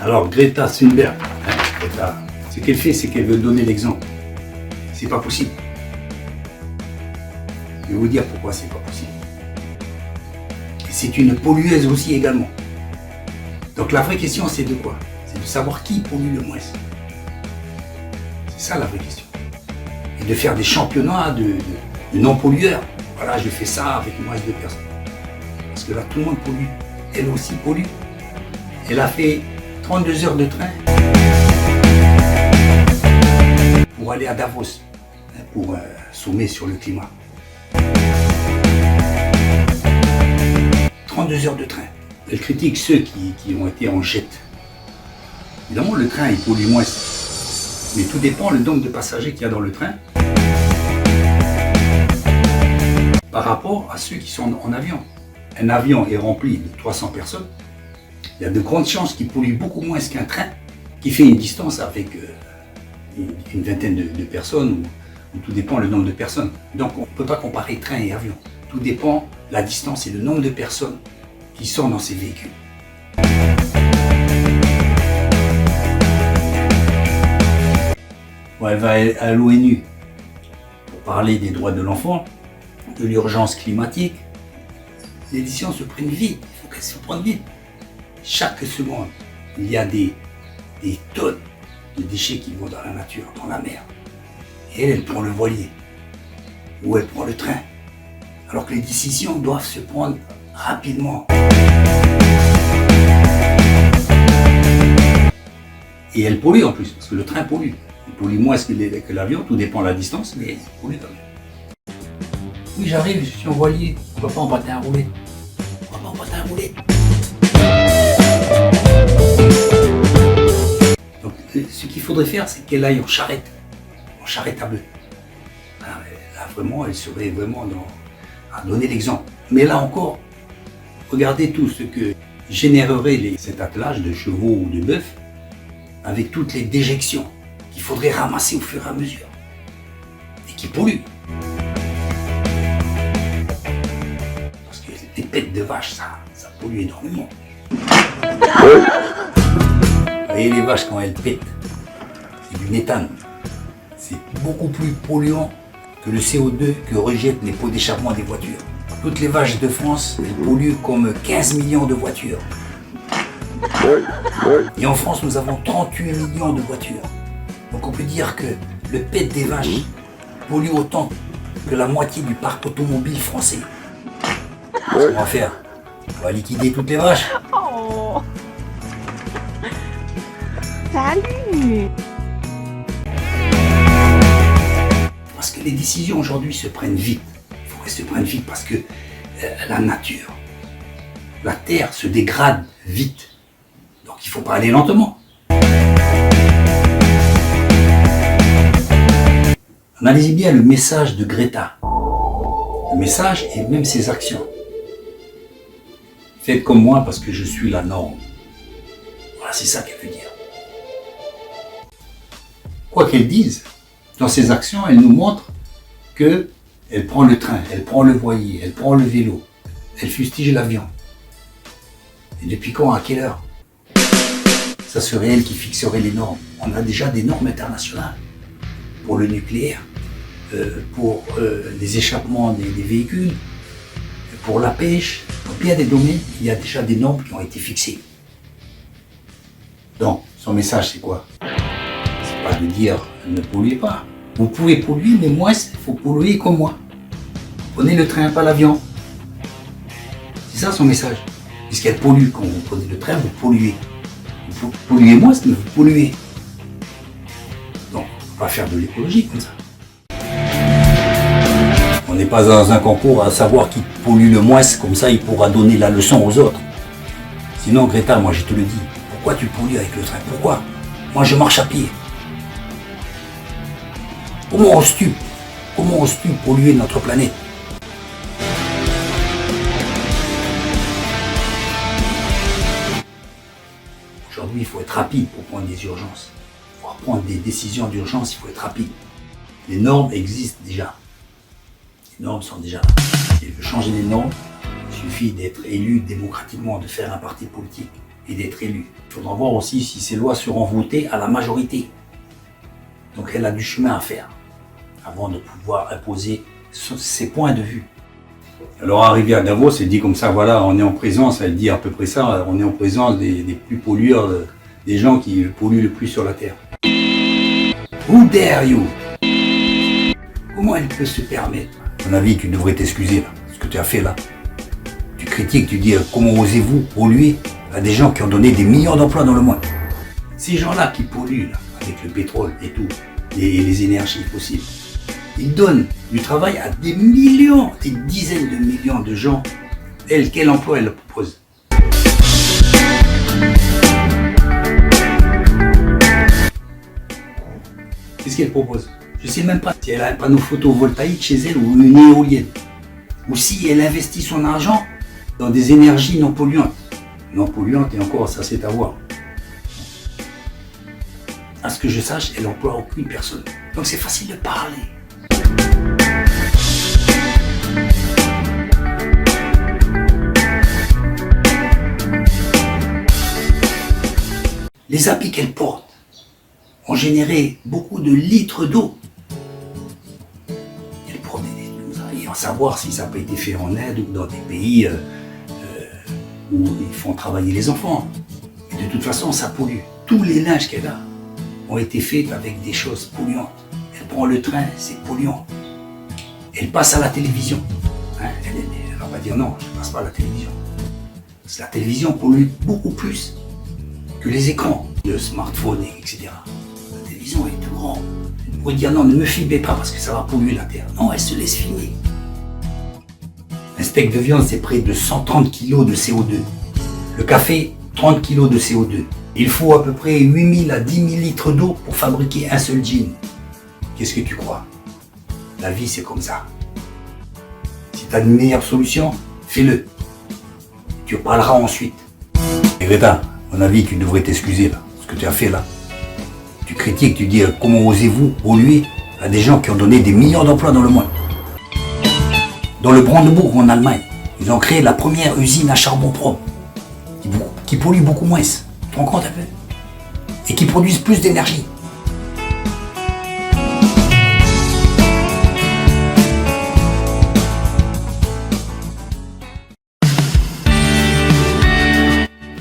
Alors Greta Thunberg, Greta, ce qu'elle fait, c'est qu'elle veut donner l'exemple. C'est pas possible. Je vais vous dire pourquoi c'est pas possible. Et c'est une pollueuse aussi également. Donc la vraie question, c'est de quoi? C'est de savoir qui pollue le moins. C'est ça la vraie question. Et de faire des championnats de non-pollueurs. Voilà, je fais ça avec moins de personnes. Parce que là, tout le monde pollue. Elle aussi pollue. Elle a fait 32 heures de train pour aller à Davos, pour un sommet sur le climat. 32 heures de train. Elle critique ceux qui ont été en jet. Évidemment, le train, il pollue moins. Mais tout dépend le nombre de passagers qu'il y a dans le train par rapport à ceux qui sont en avion. Un avion est rempli de 300 personnes. Il y a de grandes chances qu'il pollue beaucoup moins qu'un train qui fait une distance avec une vingtaine de personnes ou tout dépend le nombre de personnes. Donc on ne peut pas comparer train et avion. Tout dépend la distance et le nombre de personnes qui sont dans ces véhicules. Bon, elle va à l'ONU pour parler des droits de l'enfant, de l'urgence climatique. Les décisions se prennent vite, il faut qu'elles se prennent vite. Chaque seconde, il y a des tonnes de déchets qui vont dans la nature, dans la mer. Et elle prend le voilier, ou elle prend le train. Alors que les décisions doivent se prendre rapidement. Et elle pollue en plus, parce que le train pollue. Il pollue moins que l'avion, tout dépend de la distance, mais il pollue quand même. Oui, j'arrive, je suis en voilier. Pourquoi pas en patin à rouler? Pourquoi pas en patin à rouler? Donc, ce qu'il faudrait faire, c'est qu'elle aille en charrette à bœuf. Là, vraiment, elle serait vraiment à donner l'exemple. Mais là encore, regardez tout ce que générerait cet attelage de chevaux ou de bœufs avec toutes les déjections qu'il faudrait ramasser au fur et à mesure et qui polluent. Parce que les pètes de vache, ça pollue énormément. Vous voyez les vaches quand elles pètent, c'est du méthane. C'est beaucoup plus polluant que le CO2 que rejettent les pots d'échappement des voitures. Toutes les vaches de France, elles polluent comme 15 millions de voitures. Et en France, nous avons 38 millions de voitures. Donc on peut dire que le pet des vaches pollue autant que la moitié du parc automobile français. Qu'est-ce qu'on va faire? On va liquider toutes les vaches. Oh. Salut. Parce que les décisions aujourd'hui se prennent vite. Il faut qu'elles se prennent vite parce que la nature, la terre se dégrade vite. Donc il faut pas aller lentement. Analysez bien le message de Greta. Le message et même ses actions. Faites comme moi parce que je suis la norme. Voilà, c'est ça qu'elle veut dire. Quoi qu'elle dise, dans ses actions, elle nous montre qu'elle prend le train, elle prend le voilier, elle prend le vélo, elle fustige l'avion. Et depuis quand, à quelle heure? Ça serait elle qui fixerait les normes. On a déjà des normes internationales pour le nucléaire, pour les échappements des véhicules, pour la pêche. Dans bien des domaines, il y a déjà des normes qui ont été fixées. Donc, son message, c'est quoi? C'est pas de dire ne polluez pas. Vous pouvez polluer, mais moi, il faut polluer comme moi. Prenez le train, pas l'avion. C'est ça son message. Puisqu'elle pollue, quand vous prenez le train, vous polluez. Vous polluez moins, mais vous polluez. Donc, on va faire de l'écologie comme ça. On n'est pas dans un concours à savoir qui pollue le moins, comme ça il pourra donner la leçon aux autres. Sinon, Greta, moi je te le dis, pourquoi tu pollues avec le train? Pourquoi? Moi je marche à pied. Comment oses-tu polluer notre planète? Aujourd'hui, il faut être rapide pour prendre des urgences. Pour prendre des décisions d'urgence, il faut être rapide. Les normes existent déjà. Les normes sont déjà là. Si elle veut changer les normes, il suffit d'être élu démocratiquement, de faire un parti politique et d'être élue. Il faudra voir aussi si ces lois seront votées à la majorité. Donc elle a du chemin à faire avant de pouvoir imposer ses points de vue. Alors arrivé à Davos, elle dit comme ça, voilà, on est en présence, elle dit à peu près ça, on est en présence des plus pollueurs, des gens qui polluent le plus sur la Terre. Who dare you? Comment elle peut se permettre? À mon avis, tu devrais t'excuser là, ce que tu as fait là. Tu critiques, tu dis comment osez-vous polluer à des gens qui ont donné des millions d'emplois dans le monde. Ces gens-là qui polluent là, avec le pétrole et tout, et les énergies fossiles, ils donnent du travail à des millions, des dizaines de millions de gens. Elle, quel emploi elle propose? Qu'est-ce qu'elle propose? Je ne sais même pas si elle a un panneau photovoltaïque chez elle ou une éolienne. Ou si elle investit son argent dans des énergies non polluantes. Non polluantes et encore, ça c'est à voir. À ce que je sache, elle n'emploie aucune personne. Donc c'est facile de parler. Les habits qu'elle porte ont généré beaucoup de litres d'eau. Elle promenait des trucs, et en savoir si ça n'a pas été fait en Inde ou dans des pays où ils font travailler les enfants. Et de toute façon, ça pollue. Tous les linges qu'elle a ont été faits avec des choses polluantes. Elle prend le train, c'est polluant. Elle passe à la télévision. Hein, elle va dire non, je ne passe pas à la télévision. Parce que la télévision pollue beaucoup plus que les écrans, le smartphone, etc. La télévision est tout grand. Elle pourrait dire non, ne me filmez pas parce que ça va polluer la terre. Non, elle se laisse filmer. Un steak de viande, c'est près de 130 kg de CO2. Le café, 30 kg de CO2. Il faut à peu près 8000 à 10 000 litres d'eau pour fabriquer un seul jean. Qu'est-ce que tu crois? La vie, c'est comme ça. Si tu as une meilleure solution, fais-le. Tu parleras ensuite. Et Greta, à mon avis, tu devrais t'excuser là, ce que tu as fait là. Tu critiques, tu dis comment osez-vous polluer à des gens qui ont donné des millions d'emplois dans le monde. Dans le Brandebourg en Allemagne, ils ont créé la première usine à charbon propre, qui pollue beaucoup moins. Tu te rends compte un peu? Et qui produisent plus d'énergie.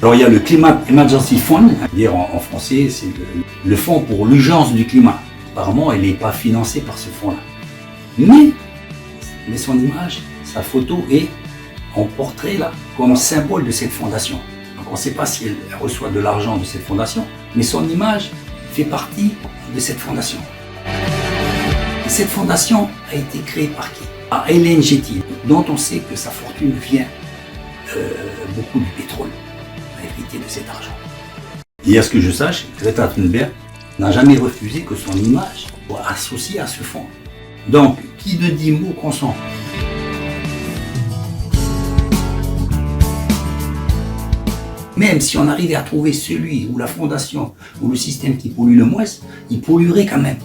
Alors il y a le Climate Emergency Fund, dire en français, c'est le fonds pour l'urgence du climat. Apparemment, elle n'est pas financée par ce fonds-là. Mais son image, sa photo est en portrait là, comme symbole de cette fondation. Donc on ne sait pas si elle reçoit de l'argent de cette fondation, mais son image fait partie de cette fondation. Et cette fondation a été créée par qui? Par Hélène Getty, dont on sait que sa fortune vient beaucoup du pétrole, hérité de cet argent. Et à ce que je sache, Greta Thunberg n'a jamais refusé que son image soit associée à ce fonds. Donc, qui ne dit mot consent? Même si on arrivait à trouver celui ou la fondation ou le système qui pollue le moins, il polluerait quand même.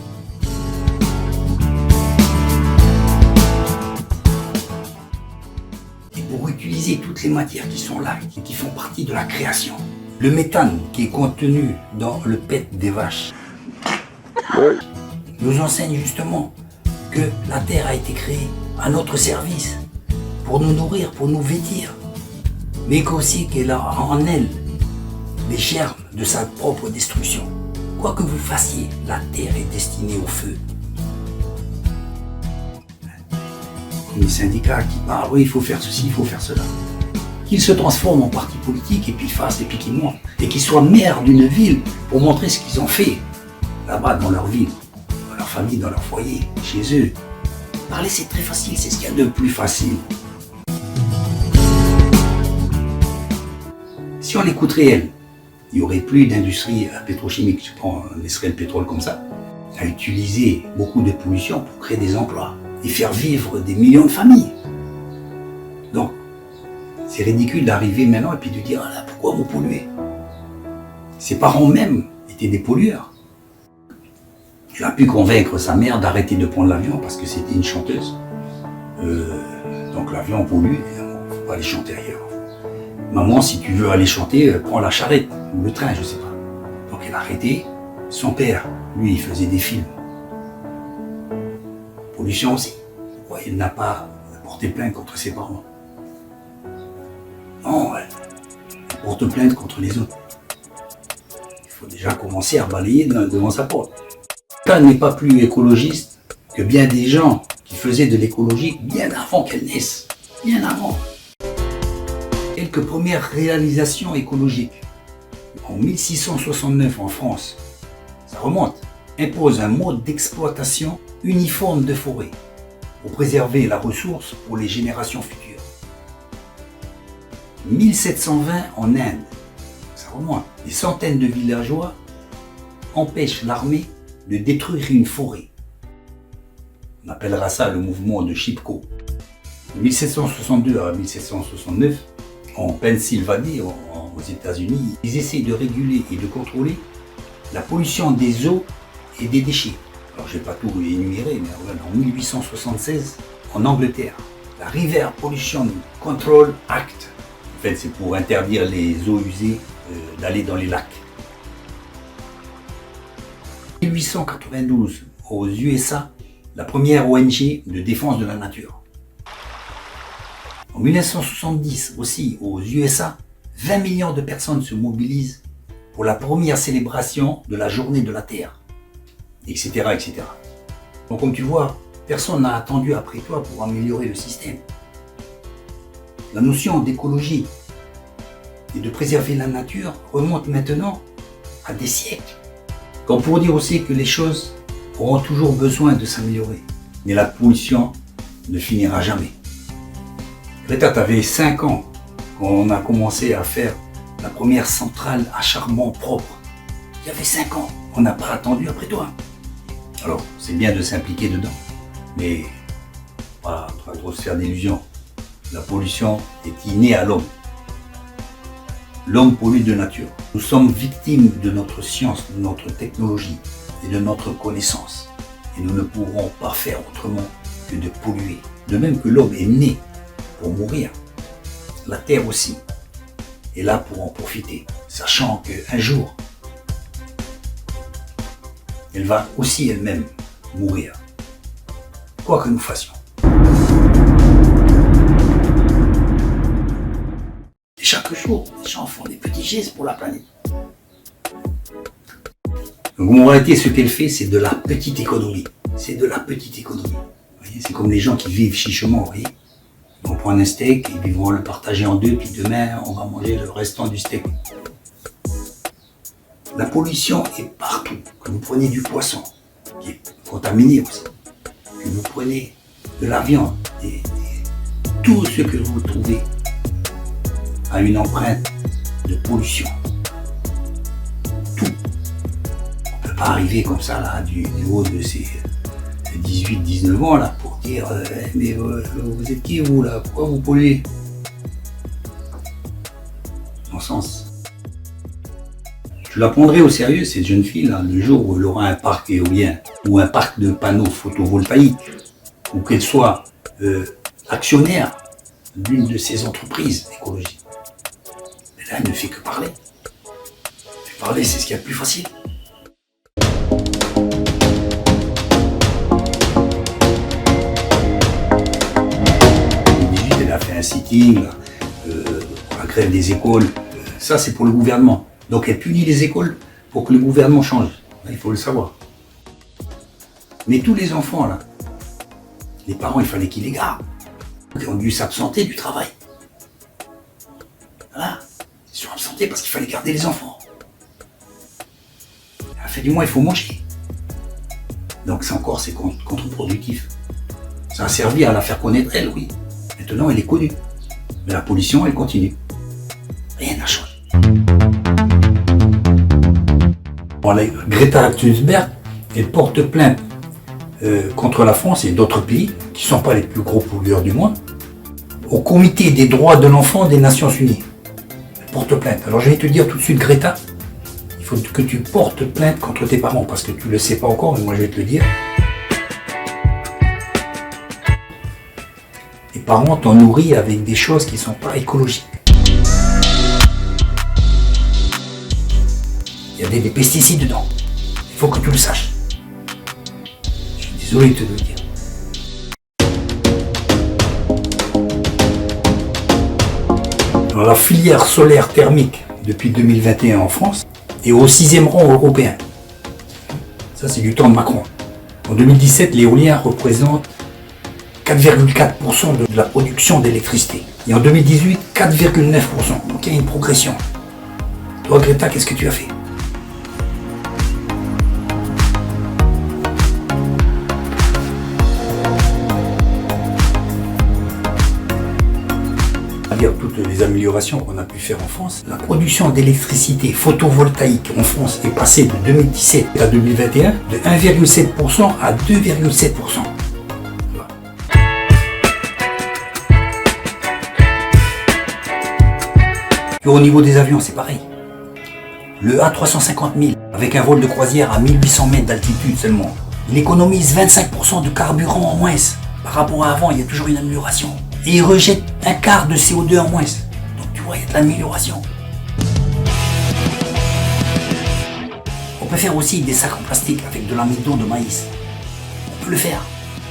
Et pour utiliser toutes les matières qui sont là et qui font partie de la création, le méthane qui est contenu dans le pet des vaches, nous enseigne justement que la terre a été créée à notre service, pour nous nourrir, pour nous vêtir, mais qu'aussi qu'elle a en elle les germes de sa propre destruction. Quoi que vous fassiez, la terre est destinée au feu. Comme les syndicats qui parlent, oui, il faut faire ceci, il faut faire cela. Qu'ils se transforment en parti politique et puis fassent et puis qu'ils montent. Et qu'ils soient maires d'une ville pour montrer ce qu'ils ont fait là-bas dans leur ville, dans leur famille, dans leur foyer, chez eux. Parler, c'est très facile, c'est ce qu'il y a de plus facile. Si on l'écouterait elle, il n'y aurait plus d'industrie pétrochimique, on laisserait le pétrole comme ça, à utiliser beaucoup de pollution pour créer des emplois et faire vivre des millions de familles. Donc, c'est ridicule d'arriver maintenant et puis de dire, ah là, pourquoi vous polluez? Ses parents même étaient des pollueurs. Elle a pu convaincre sa mère d'arrêter de prendre l'avion parce que c'était une chanteuse. Donc l'avion pollue, il ne faut pas aller chanter ailleurs. Maman, si tu veux aller chanter, prends la charrette ou le train, je sais pas. Donc elle a arrêté. Son père, lui, il faisait des films. Pollution aussi. Pourquoi il n'a pas porté plainte contre ses parents? Non, elle porte plainte contre les autres. Il faut déjà commencer à balayer devant sa porte. Elle n'est pas plus écologiste que bien des gens qui faisaient de l'écologie bien avant qu'elle naisse. Bien avant. Quelques premières réalisations écologiques. En 1669 en France, ça remonte, impose un mode d'exploitation uniforme de forêt pour préserver la ressource pour les générations futures. 1720 en Inde, ça remonte, des centaines de villageois empêchent l'armée de détruire une forêt. On appellera ça le mouvement de Chipko. De 1762 à 1769, en Pennsylvanie, aux États-Unis, ils essayent de réguler et de contrôler la pollution des eaux et des déchets. Alors je ne vais pas tout énumérer, mais regarde, en 1876, en Angleterre, la River Pollution Control Act, en fait c'est pour interdire les eaux usées d'aller dans les lacs. En 1892, aux USA, la première ONG de défense de la nature. En 1970 aussi, aux USA, 20 millions de personnes se mobilisent pour la première célébration de la journée de la Terre, etc., etc. Donc comme tu vois, personne n'a attendu après toi pour améliorer le système. La notion d'écologie et de préserver la nature remonte maintenant à des siècles. Comme pour dire aussi que les choses auront toujours besoin de s'améliorer, mais la pollution ne finira jamais. Greta, tu avais 5 ans quand on a commencé à faire la première centrale à charbon propre. Il y avait 5 ans, on n'a pas attendu après toi. Alors, c'est bien de s'impliquer dedans, mais pas trop se faire d'illusions. La pollution est innée à l'homme. L'homme pollue de nature. Nous sommes victimes de notre science, de notre technologie et de notre connaissance. Et nous ne pourrons pas faire autrement que de polluer. De même que l'homme est né pour mourir, la terre aussi est là pour en profiter, sachant qu'un jour, elle va aussi elle-même mourir, quoi que nous fassions. Et chaque jour, les gens font des petits gestes pour la planète. Donc en réalité, ce qu'elle fait, c'est de la petite économie. C'est de la petite économie. Vous voyez, c'est comme les gens qui vivent chichement, vous voyez. Ils vont prendre un steak et puis ils vont le partager en deux, puis demain, on va manger le restant du steak. La pollution est partout. Que vous preniez du poisson, qui est contaminé aussi, que vous prenez de la viande, tout ce que vous trouvez a une empreinte de pollution. Tout. On ne peut pas arriver comme ça, là, du haut de ces 18-19 ans, là, pour dire mais vous êtes qui, vous, là? Pourquoi vous polluez? Non-sens. Je la prendrai au sérieux, cette jeune fille, là, le jour où elle aura un parc éolien ou un parc de panneaux photovoltaïques, ou qu'elle soit actionnaire d'une de ces entreprises écologiques. Mais là, elle ne fait que parler. Parler, c'est ce qu'il y a de plus facile. Elle a fait un sitting pour la grève des écoles. Ça, c'est pour le gouvernement. Donc, elle punit les écoles pour que le gouvernement change. Il faut le savoir. Mais tous les enfants, là, les parents, il fallait qu'ils les gardent. Ils ont dû s'absenter du travail. Voilà. Ils sont absentés parce qu'il fallait garder les enfants. À la fin du mois, il faut manger. Donc, c'est contre-productif. Ça a servi à la faire connaître, elle, oui. Maintenant, elle est connue. Mais la pollution, elle continue. Rien n'a changé. Bon, Greta Thunberg, elle porte plainte contre la France et d'autres pays, qui ne sont pas les plus gros pollueurs du monde, au Comité des droits de l'enfant des Nations Unies. Elle porte plainte. Alors je vais te dire tout de suite, Greta, il faut que tu portes plainte contre tes parents, parce que tu ne le sais pas encore, mais moi je vais te le dire. Les parents t'ont nourri avec des choses qui ne sont pas écologiques. Il y a des pesticides dedans. Il faut que tu le saches. Je suis désolé de te le dire. Dans la filière solaire thermique depuis 2021 en France et au 6e rang européen. Ça, c'est du temps de Macron. En 2017, l'éolien représente 4,4% de la production d'électricité. Et en 2018, 4,9%. Donc il y a une progression. Toi, Greta, qu'est-ce que tu as fait? Dire toutes les améliorations qu'on a pu faire en France, la production d'électricité photovoltaïque en France est passée de 2017 à 2021 de 1,7% à 2,7%. Et au niveau des avions, c'est pareil. Le A350 000, avec un vol de croisière à 1800 mètres d'altitude seulement, il économise 25% de carburant en moins. Par rapport à avant, il y a toujours une amélioration. Et il rejette un quart de CO2 en moins. Donc tu vois, il y a de l'amélioration. On peut faire aussi des sacs en plastique avec de l'amidon de maïs. On peut le faire.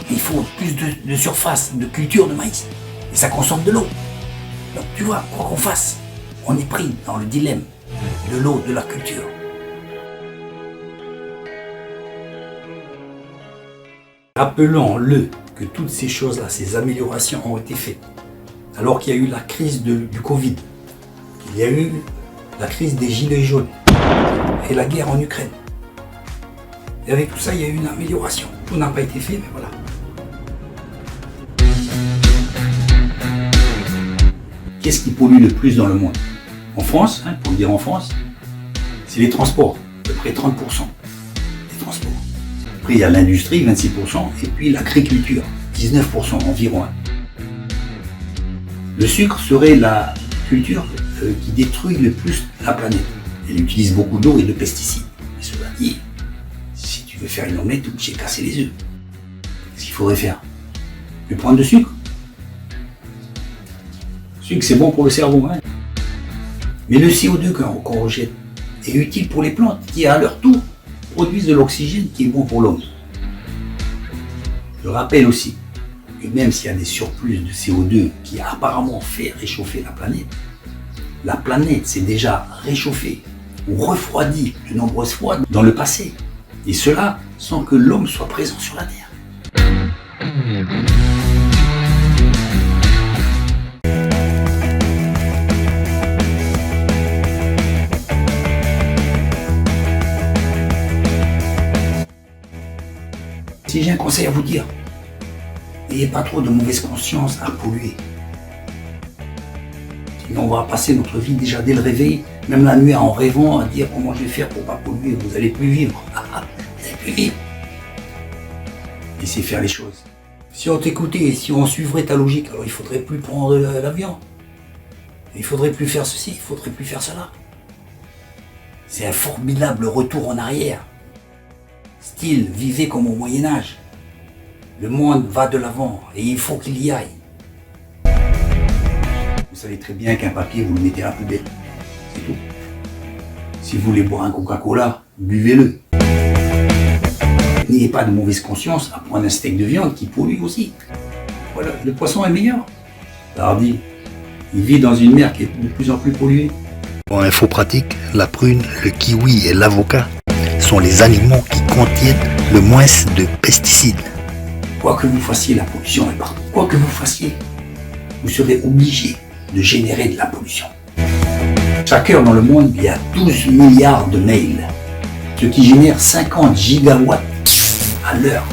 Mais il faut plus de surface, de culture de maïs. Et ça consomme de l'eau. Donc tu vois, quoi qu'on fasse, on est pris dans le dilemme de l'eau, de la culture. Rappelons-le que toutes ces choses-là, ces améliorations ont été faites alors qu'il y a eu la crise du Covid, il y a eu la crise des gilets jaunes et la guerre en Ukraine. Et avec tout ça, il y a eu une amélioration. Tout n'a pas été fait, mais voilà. Qu'est-ce qui pollue le plus dans le monde? En France, pour le dire en France, c'est les transports, à peu près 30%. Les transports. Après, il y a l'industrie, 26%, et puis l'agriculture, 19% environ. Le sucre serait la culture qui détruit le plus la planète. Elle utilise beaucoup d'eau et de pesticides. Mais cela dit, si tu veux faire une omelette, tu es obligé de casser les œufs. Qu'est-ce qu'il faudrait faire? Tu prendre de sucre. Le sucre, c'est bon pour le cerveau. Mais le CO2 qu'on rejette est utile pour les plantes qui, à leur tour, produisent de l'oxygène qui est bon pour l'homme. Je rappelle aussi que même s'il y a des surplus de CO2 qui a apparemment fait réchauffer la planète s'est déjà réchauffée ou refroidie de nombreuses fois dans le passé. Et cela sans que l'homme soit présent sur la Terre. Si j'ai un conseil à vous dire, n'ayez pas trop de mauvaise conscience à polluer. Sinon on va passer notre vie déjà dès le réveil, même la nuit en rêvant à dire comment je vais faire pour ne pas polluer. Vous n'allez plus vivre. Vous n'allez plus vivre. Laissez faire les choses. Si on t'écoutait, si on suivrait ta logique, alors il ne faudrait plus prendre l'avion. Il ne faudrait plus faire ceci, il ne faudrait plus faire cela. C'est un formidable retour en arrière. Style, vivez comme au Moyen-Âge. Le monde va de l'avant et il faut qu'il y aille. Vous savez très bien qu'un papier, vous le mettez à la poubelle. C'est tout. Si vous voulez boire un Coca-Cola, buvez-le. N'ayez pas de mauvaise conscience à prendre un steak de viande qui pollue aussi. Voilà, le poisson est meilleur. Tardi, il vit dans une mer qui est de plus en plus polluée. En info pratique, la prune, le kiwi et l'avocat sont les aliments qui contiennent le moins de pesticides. Quoi que vous fassiez, la pollution est partout. Quoi que vous fassiez, vous serez obligé de générer de la pollution. Chaque heure dans le monde, il y a 12 milliards de mails, ce qui génère 50 gigawatts à l'heure,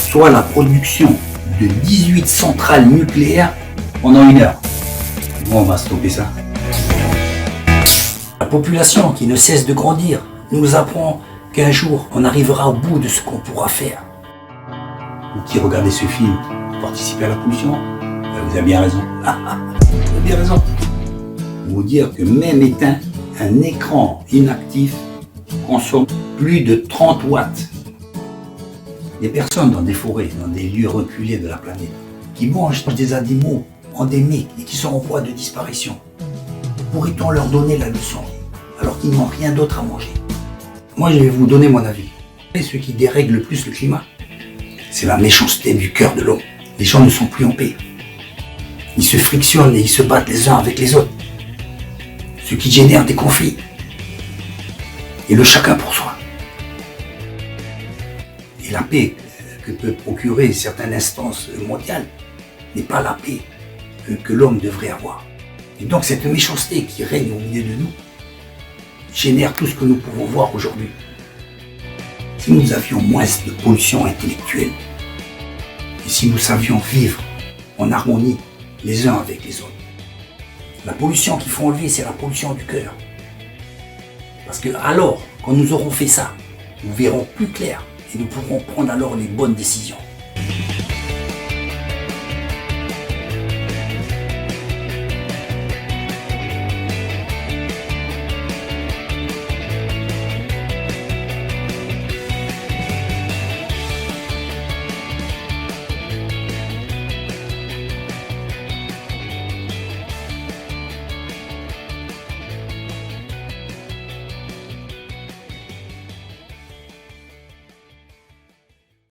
soit la production de 18 centrales nucléaires pendant une heure. Bon, on va stopper ça. La population qui ne cesse de grandir nous apprend qu'un jour, on arrivera au bout de ce qu'on pourra faire. Vous qui regardez ce film, participez à la pollution, vous avez bien raison. Vous avez bien raison. Vous dire que même éteint, un écran inactif consomme plus de 30 watts. Des personnes dans des forêts, dans des lieux reculés de la planète, qui mangent des animaux endémiques et qui sont en voie de disparition. Pourrait-on leur donner la leçon alors qu'ils n'ont rien d'autre à manger. Moi, je vais vous donner mon avis. Et ce qui dérègle le plus le climat, c'est la méchanceté du cœur de l'homme. Les gens ne sont plus en paix. Ils se frictionnent et ils se battent les uns avec les autres. Ce qui génère des conflits. Et le chacun pour soi. Et la paix que peut procurer certaines instances mondiales n'est pas la paix que l'homme devrait avoir. Et donc cette méchanceté qui règne au milieu de nous génère tout ce que nous pouvons voir aujourd'hui. Si nous avions moins de pollution intellectuelle, et si nous savions vivre en harmonie les uns avec les autres, la pollution qu'il faut enlever, c'est la pollution du cœur. Parce que alors, quand nous aurons fait ça, nous verrons plus clair et nous pourrons prendre alors les bonnes décisions.